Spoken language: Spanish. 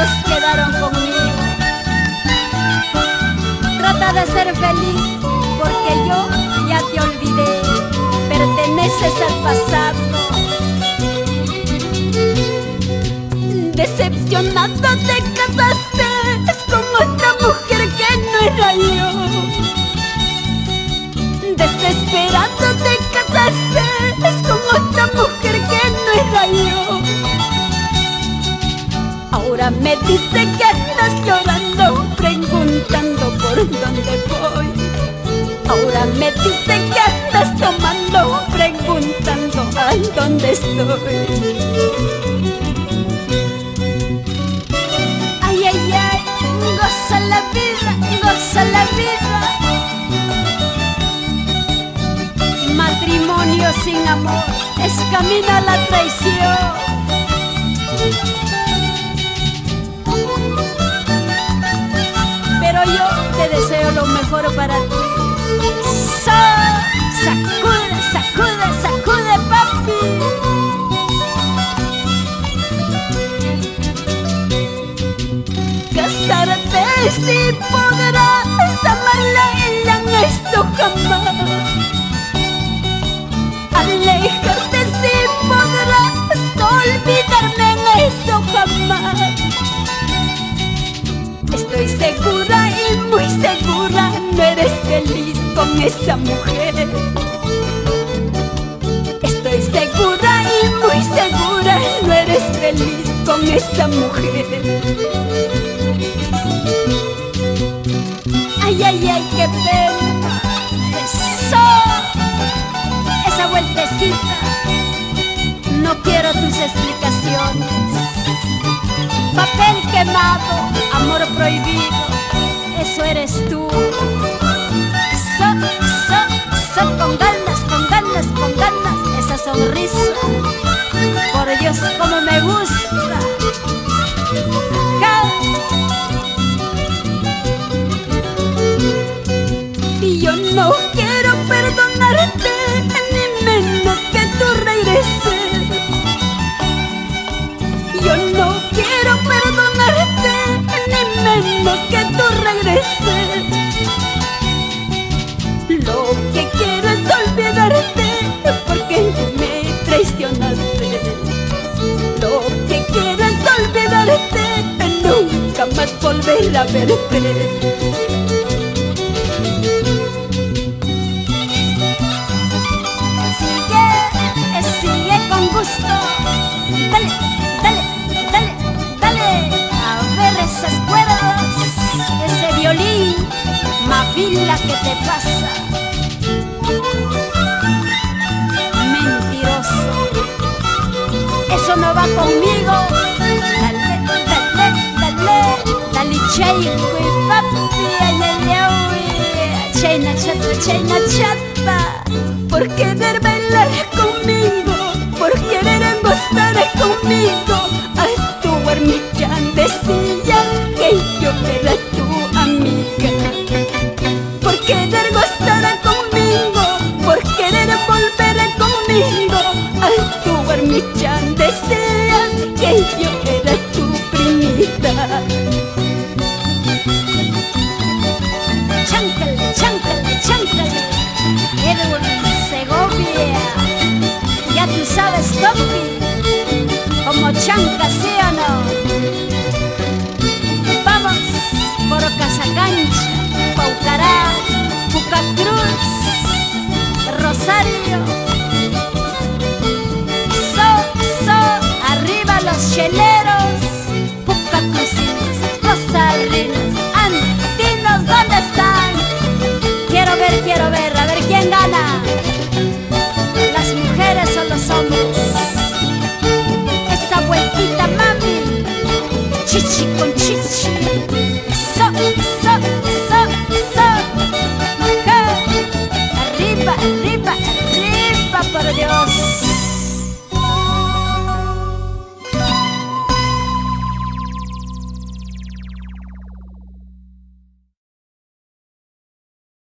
ellos quedaron conmigo. Trata de ser feliz, porque yo ya te olvidé. Perteneces al pasado. Decepcionado te casaste con otra mujer que no era yo. Desesperado te casaste con otra mujer que no era yo. Ahora me dice que andas llorando, preguntando por dónde voy. Ahora me dice que andas tomando, preguntando a dónde estoy. Ay, ay, ay, goza la vida, goza la vida. Matrimonio sin amor es camino a la traición. Pero yo te deseo lo mejor para ti. Sacude, sacude, sacude, papi. Casarte si podrás, amarla ella en esto jamás. Alejarte si podrás, olvidarme en esto jamás. Estoy segura y muy segura, no eres feliz con esa mujer. Estoy segura y muy segura, no eres feliz con esa mujer. Ay, ay, ay, qué pena. Eso, esa vueltecita. No quiero tus explicaciones. Papel quemado, amor prohibido, eso eres tú. Con ganas, con ganas, con ganas, esa sonrisa. Por Dios, como me gusta. Y yo no quiero perdonarte, ni menos que tú regreses. Yo no quiero perdonarte, ni menos que tú regreses. Lo que quiero es olvidarte, porque me traicionaste. Lo que quiero es olvidarte, nunca más volver a verte. Sigue con gusto. Dale, dale, dale, dale. A ver esas cuerdas, ese violín, Mavila, ¿qué te pasa? Mentiroso, eso no va conmigo. Dale, dale, dale, dale, chay, papi, ay, ay, ay. Chayna chata, por querer bailar conmigo, por querer gozar conmigo. Actuar mi chan decía que yo era tu amiga. Por querer gozar conmigo, por querer volver conmigo. Actuar mi chan decía que yo era tu primita. Cháncale, cháncale, cháncale, Edwin Segovia. Ya tú sabes, papi, como chanca, ¿sí o no? Vamos por Casacancha, Paucará, Pucacruz, Rosario. Arriba los cheleros, Pucacrucinos, Rosarinos, andinos, ¿dónde están? Quiero ver, a ver quién gana. Las mujeres o los hombres. Esa vueltita, mami, chichi con chichi. So,